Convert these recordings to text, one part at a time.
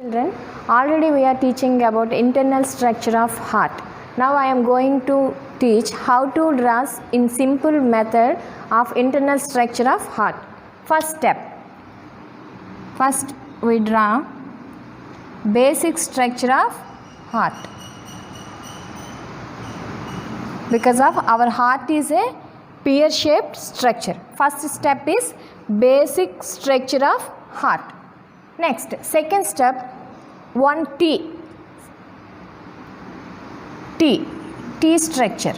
Children, already we are teaching about internal structure of heart. Now I am going to teach how to draw in simple method of internal structure of heart. First step. First we draw basic structure of heart. Because of our heart is a pear shaped structure. First step is basic structure of heart. Next, second step, one T structure.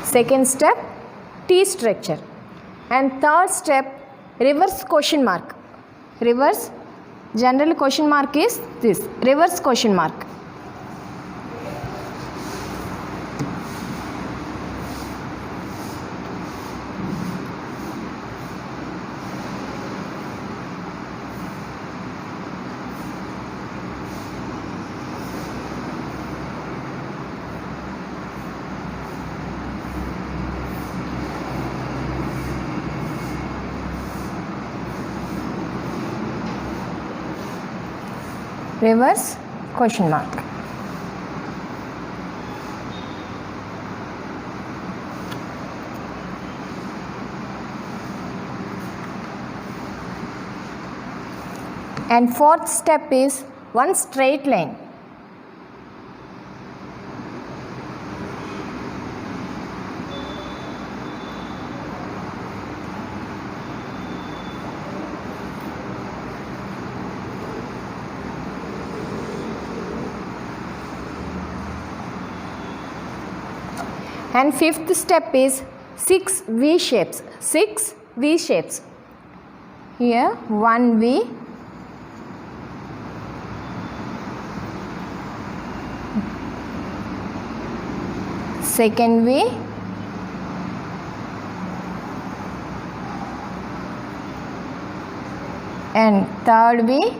Second step, T structure. And third step, reverse question mark. Reverse, general question mark is this, reverse question mark. Reverse question mark. And fourth step is one straight line. And fifth step is 6 V shapes. 6 V shapes. Here one V, second V, and third V,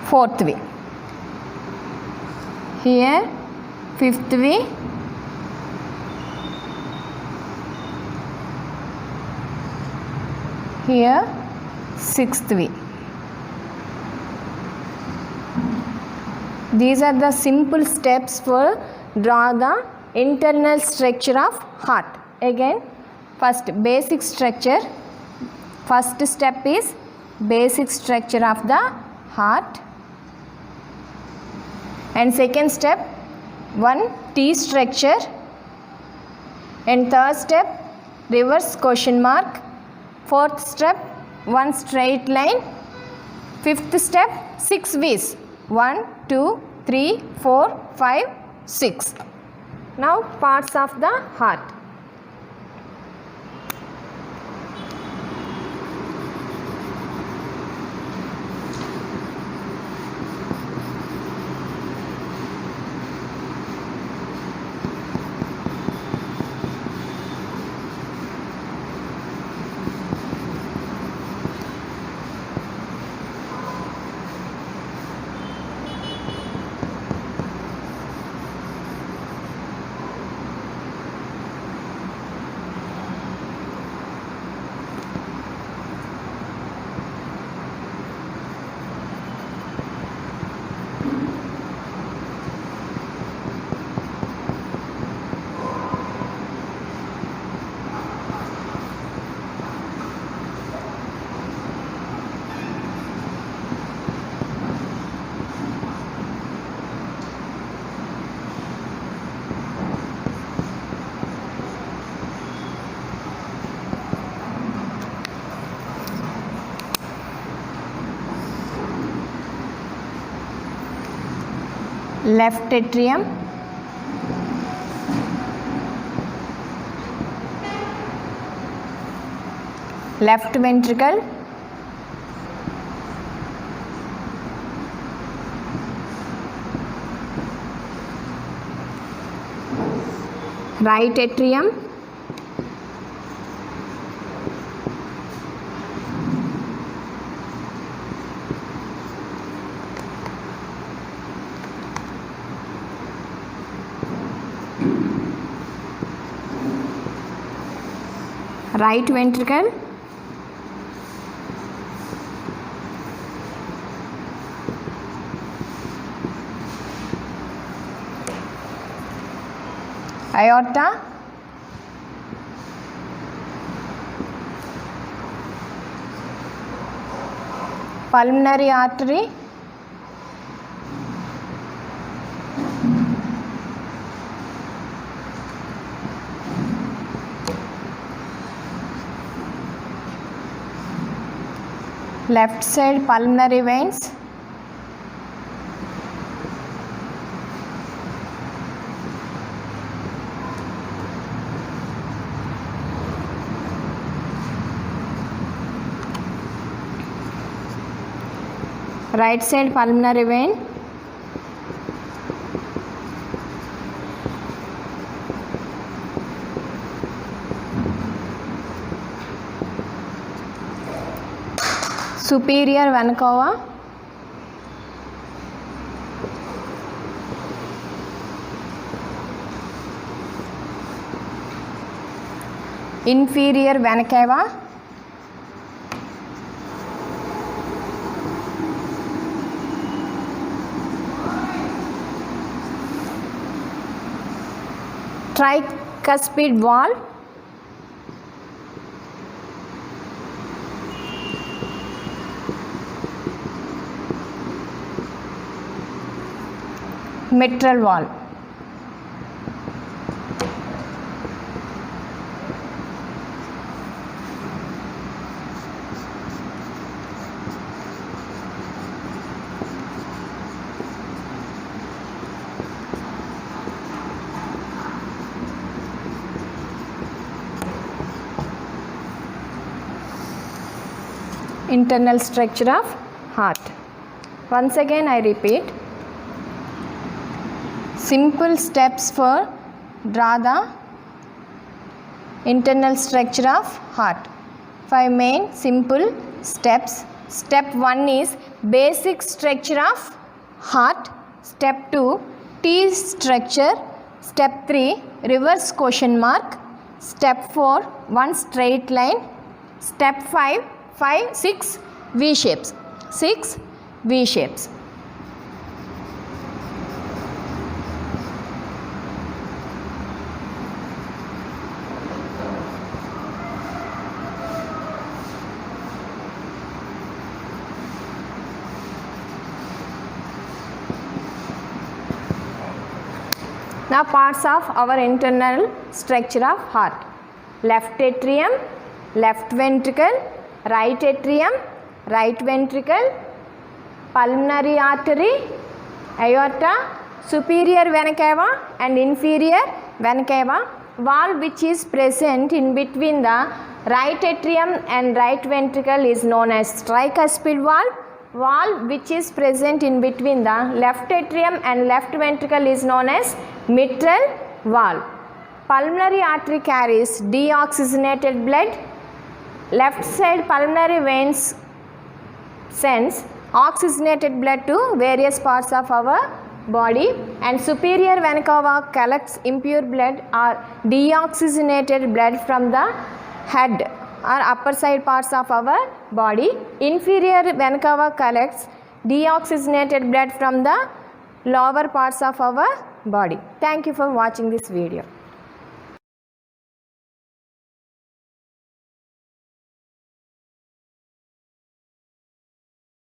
fourth V. Here fifth V, here sixth V. These are the simple steps for draw the internal structure of heart. Again, first basic structure. First step is basic structure of the heart. And second step, one T structure. And third step, reverse question mark. Fourth step, one straight line. Fifth step, 6 V's. 1, 2, 3, 4, 5, 6. Now parts of the heart. Left atrium, left ventricle, right atrium, right ventricle, aorta, pulmonary artery, left side pulmonary veins, right side pulmonary vein, superior vena cava, inferior vena cava, tricuspid valve, mitral valve. Internal structure of heart. Once again I repeat, simple steps for draw the internal structure of heart. 5 main simple steps. Step 1 is basic structure of heart. Step 2 T structure. Step 3 reverse question mark. Step 4 one straight line. Step 6 V shapes. 6 V shapes. Now parts of our internal structure of heart. Left atrium, left ventricle, right atrium, right ventricle, pulmonary artery, aorta, superior vena cava and inferior vena cava. Valve which is present in between the right atrium and right ventricle is known as tricuspid valve. Valve which is present in between the left atrium and left ventricle is known as mitral valve. Pulmonary artery carries deoxygenated blood. Left side pulmonary veins sends oxygenated blood to various parts of our body, and superior vena cava collects impure blood or deoxygenated blood from the head or upper side parts of our body. Inferior vena cava collects deoxygenated blood from the lower parts of our body. Thank you for watching this video.